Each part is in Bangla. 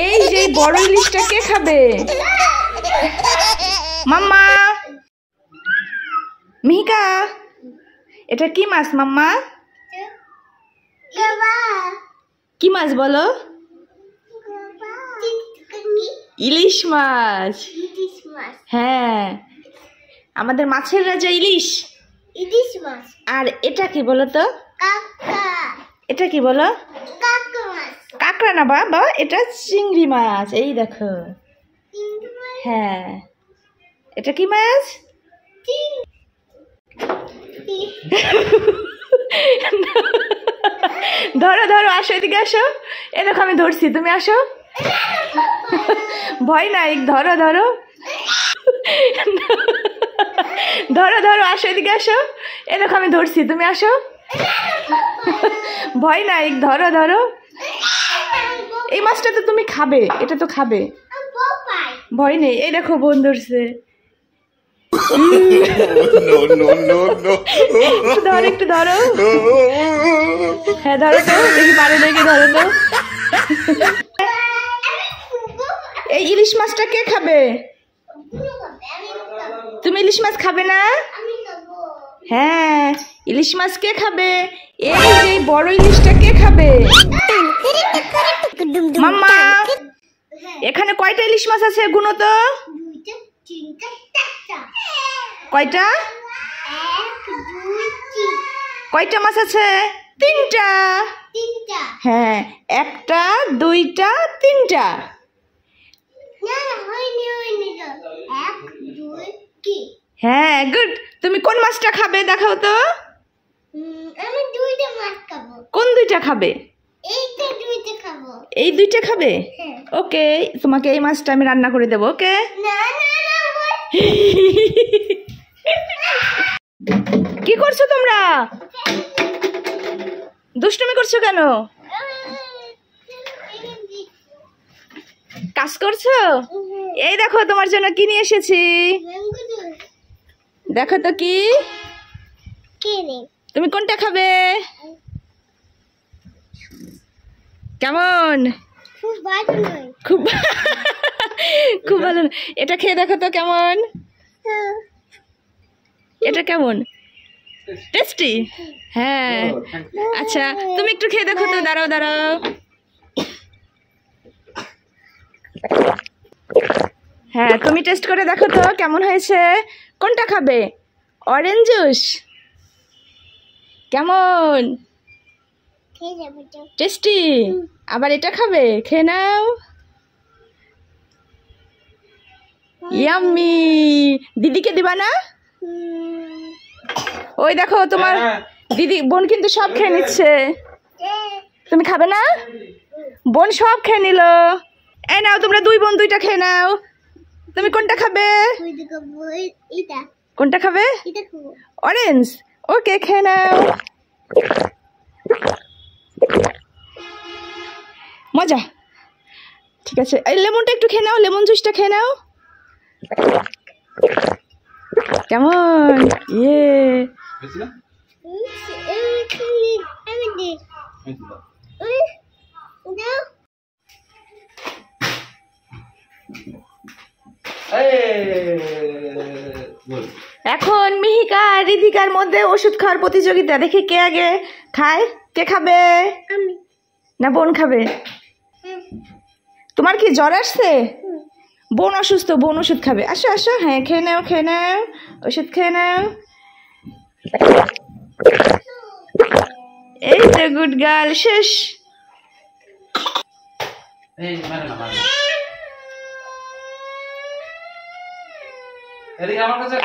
এই যে বড় ইলিশটা কে খাবে? মাম্মা, মিহিকা, এটা কি মাছ মাম্মা? কি মাছ বলো? ইলিশ মাছ। হ্যাঁ, আমাদের মাছের রাজা ইলিশ। ইলিশ মাছ। আর এটা কি বলো তো? কাঁকড়া। এটা কি বলো? কাঁকড়া মাছ। কাঁকড়া না বাবা, এটা চিংড়ি মাছ। এই দেখো। হ্যাঁ, এটা কি মাছ? ধরো ধরো, আসো এদিকে আসো। এ দেখো আমি ধরছি, তুমি আসো। ভয় নাই, ধরো ধরো ধরো ধরো, আসো এদিকে আসো। এ দেখো আমি ধরছি, তুমি আসো। ভয় নাই, ধরো ধরো। এই মাছটা তো তুমি খাবে, এটা তো খাবে, ভয় নেই। এই দেখো বোন ধরছে। ধরো একটু, ধরো। হ্যাঁ ধরো তো, দেখি পারে দেখি, ধরো তো। এই ইলিশ মাছটা কে খাবে? তুমি ইলিশ মাছ খাবে না? হ্যাঁ, ইলিশ মাছ কে খাবে? এই যে বড় ইলিশটা কে খাবে? মাম্মা, এখানে কয়টা ইলিশ মাছ আছে গুনো তো? কয়টা? কয়টা মাছ আছে? তিনটা। হ্যাঁ, একটা, দুইটা, তিনটা। হ্যাঁ, গুড। তুমি কোন মাছটা খাবে দেখাও তো? আমি দুইটা মাছ খাবো। কোন দুইটা খাবে? এইটা দুইটা খাবো। এই দুইটা খাবে? হ্যাঁ। ওকে, তোমাকে এই মাছটা আমি রান্না করে দেবো। ওকে। না না না। কি করছো তোমরা? দুষ্টুমি করছো কেন? কাজ করছো? এই দেখো তোমার জন্য কি নিয়ে এসেছি। দেখো তো কি। তুমি কোনটা খাবে? কেমন? খুব ভালো নয়। খুব খুব ভালো। এটা খেয়ে দেখো তো কেমন। এটা কেমন? টেস্টি? হ্যাঁ। আচ্ছা, তুমি একটু খেয়ে দেখো তো। দাঁড়াও দাঁড়াও। হ্যাঁ, তুমি টেস্ট করে দেখো তো কেমন হয়েছে। কোনটা খাবে? অরেঞ্জ জুস কেমন? টেস্টি? আবার এটা খাবে? খেয়ে নাও। ইয়াম্মি। দিদিকে দিবা না? ওই দেখো তোমার দিদি বোন কিন্তু সব খেয়ে নিচ্ছে। তুমি খাবে না? বোন সব খেয়ে নিল। এই নাও, তোমরা দুই বোন দুইটা খেয়ে নাও। তুমি কোনটা খাবে? কোনটা খাবে? অরেঞ্জ। ওকে, খেয়ে নাও। মজা। ঠিক আছে, এই লেমনটা একটু খেয়ে নাও, লেমন জুসটা খেয়ে নাও। কেমন? ইয়ে। এখন মিহিকা আর রিধিকার মধ্যে ওষুধ খাওয়ার প্রতিযোগিতা। দেখি কে আগে খায়। কে খাবে? না বোন খাবে? তোমার কি জ্বর আসছে? বোন অসুস্থ, বোন ওষুধ খাবে। আসো আসো। হ্যাঁ, খেয়ে নাও খেয়ে নাও, ওষুধ খেয়ে নাও। এই তো গুড গার্ল। শেষ।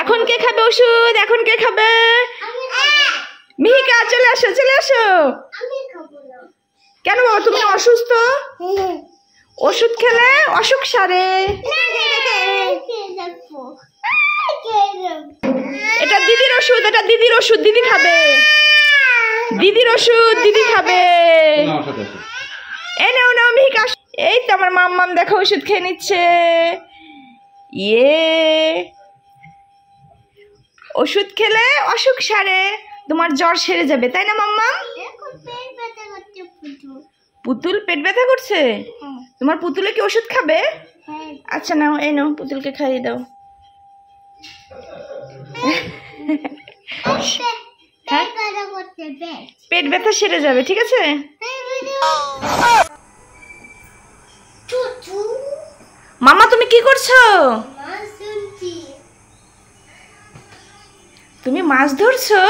এখন কে খাবে ওষুধ? এখন কে খাবে? মিহিকা, চলে আসো চলে আসো। কেন বাবা, তুমি অসুস্থ? ওষুধ খেলে অসুখ সারে। এটা দিদির ওষুধ, এটা দিদির ওষুধ, দিদি খাবে। দিদির ওষুধ দিদি খাবে। এই নাও নাও মিহিকা। এই তো আমার মাম্মাম দেখো ওষুধ খেয়ে নিচ্ছে। ইয়ে, ওষুধ খেলে অসুখ সারে। তোমার জ্বর সেরে যাবে, তাই না মাম্মা? পুতুল পেট ব্যথা করছে? তোমার পুতুলে কি ওষুধ খাবে? আচ্ছা নাও, এই নাও, পুতুলকে খাইয়ে দাও। পেট ব্যথা সেরে যাবে, ঠিক আছে? মামা তুমি কি করছো? তুমি মাছ ধরছো?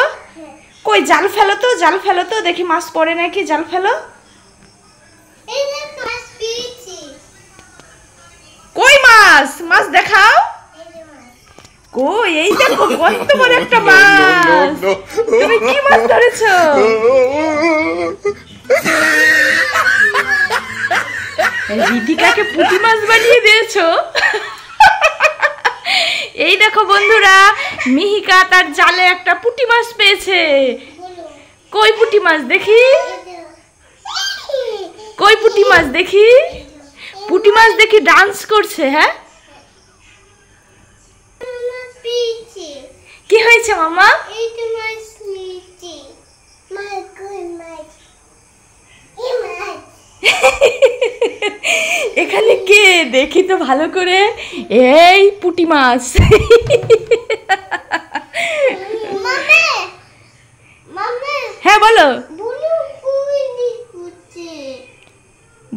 কই জাল ফেলো তো, জাল ফেলো তো, দেখি মাছ পড়ে নাকি, জাল ফেলো। কই মাছ? মাছ দেখাও। কই? এই দেখো কত বড় একটা মাছ। তুমি কি মাছ ধরেছো? রিতিকাকে পুঁটি মাছ বানিয়ে দিয়েছো। এই দেখো বন্ধুরা, মিহিকা তার জালে একটা পুঁটি মাছ পেয়েছে। কই পুঁটি মাছ দেখি, কই পুঁটি মাছ দেখি। পুঁটি মাছ দেখি ডান্স করছে। হ্যাঁ, কি হয়েছে মামা? এখানে কে দেখি তো ভালো করে। এই পুঁটি মাছ। হ্যাঁ বলো।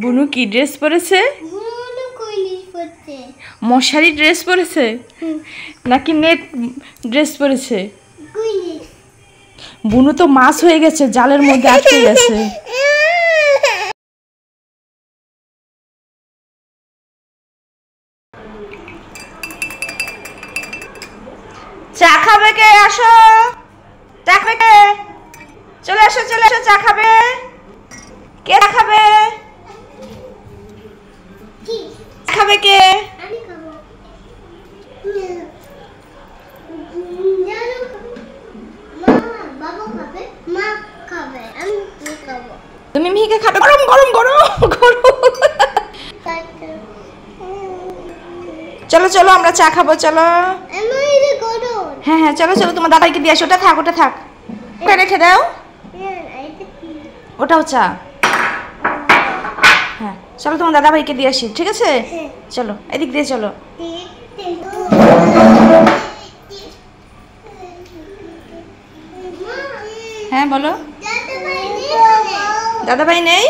বুনু কি ড্রেস পরেছে? মশারি ড্রেস পরেছে নাকি নেট ড্রেস পরেছে? বুনু তো মাছ হয়ে গেছে, জালের মধ্যে আটকে গেছে। চা খাবে কে? আসো, চা খাবে কে? চলে আসো, চলে আসো, চা খাবে কে? চা খাবে? খাবে কে? তুমি মিহিকে খাবে? গরম গরম গরম গরম। চলো চলো আমরা চা খাবো, চলো। হ্যাঁ হ্যাঁ চলো চলো, তোমার দাদাইকে দিয়ে আসো। ওটা থাক, ওটা থাক, ওটা রেখে দাও। ওটাও চা। হ্যাঁ চলো, তোমার দাদা ভাইকে দিয়ে আসি, ঠিক আছে? চলো এদিক দিয়ে চলো। হ্যাঁ বলো। দাদা ভাই নেই?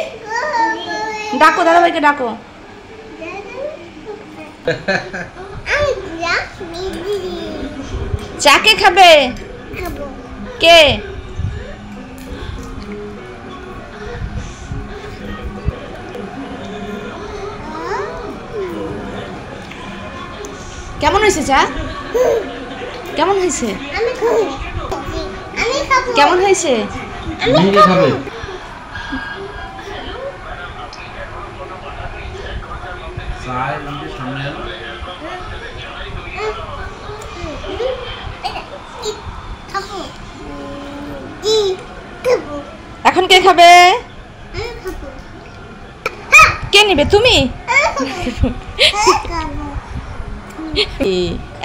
ডাকো দাদা ভাইকে, ডাকো। চা কে খাবে? কে? কেমন হয়েছে চা? কেমন হয়েছে? কেমন হয়েছে? এখন কে খাবে? কে নিবে? তুমি?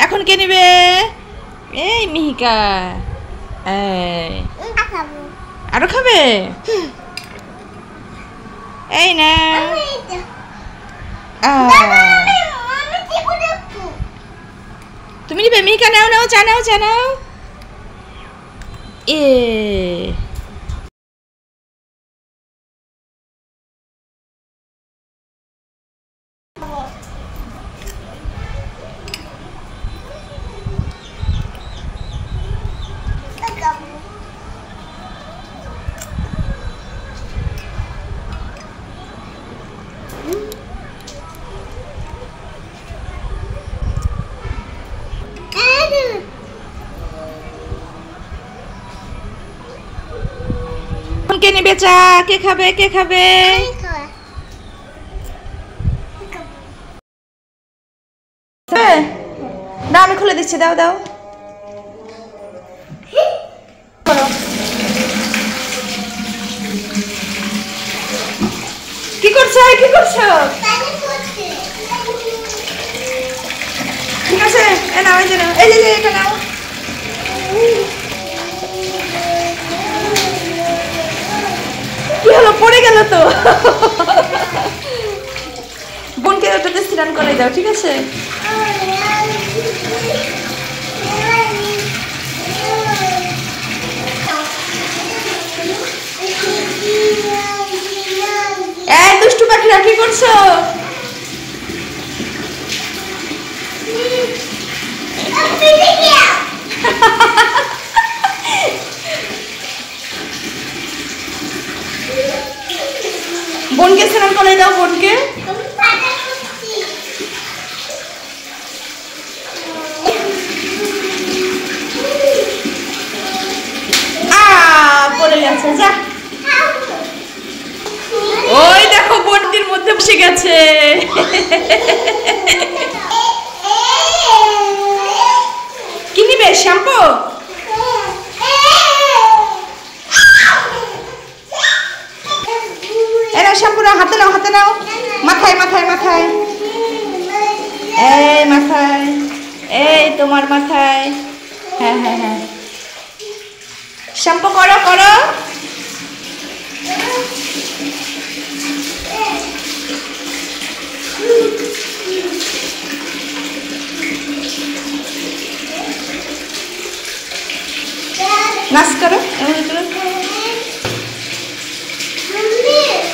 এখন কে নিবে? এই মিহিকা। আরো খাবে? এই না, তুমি নিবে? মিহিকা নাও নাও, চা নাও, চা নাও। এ কে নেবে চা? কে খাবে? কে খাবে? দাও, আমি খুলে দিচ্ছি, দাও দাও। কি করছো? কি করছো? ঠিক আছে, এ নাও, এই যে নাও, এই যে এটা নাও। গেল তো। বোনকে ওটাতে স্নান করে দাও, ঠিক আছে? এই দুষ্টু পাখিরা কি করছো? বোনকে স্নান করে দাও, বোনকে। পড়ে গেছে, যা। ওই দেখো বোনটির মধ্যে বসে গেছে। কি নিবে? শ্যাম্পু? এরা শ্যাম্পু নাও, হাতে নাও, হাতে নাও, মাথায় মাথায় মাথায়, এই মাথায়, এই তোমার মাথায়। হ্যাঁ হ্যাঁ হ্যাঁ, শ্যাম্পু করো করো। নাচ করো, এমন করো।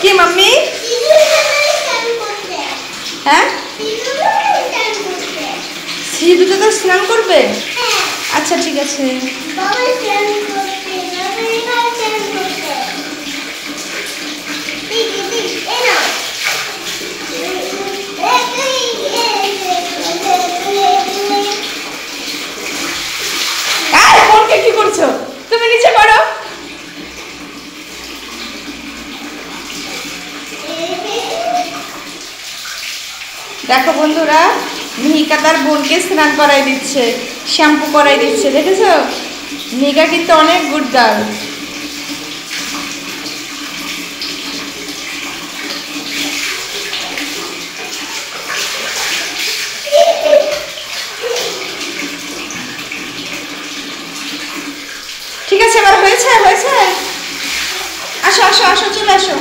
কি মাম্মি? হ্যাঁ, সিঁদুরে তো স্নান করবে? আচ্ছা ঠিক আছে। বোনকে কি করছো তুমি? নিচে করো। দেখো বন্ধুরা, মিহিকা তার বোনকে স্নান করাই দিচ্ছে, শ্যাম্পু করাই দিচ্ছে, দেখেছো? মিহিকা কিন্তু অনেক গুড গার্ল। ঠিক আছে, এবার হয়েছে হয়েছে। আসো আসো আসো, চলে আসো।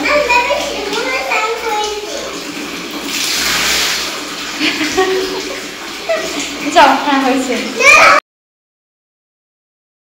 যাও, হ্যাঁ হয়েছে।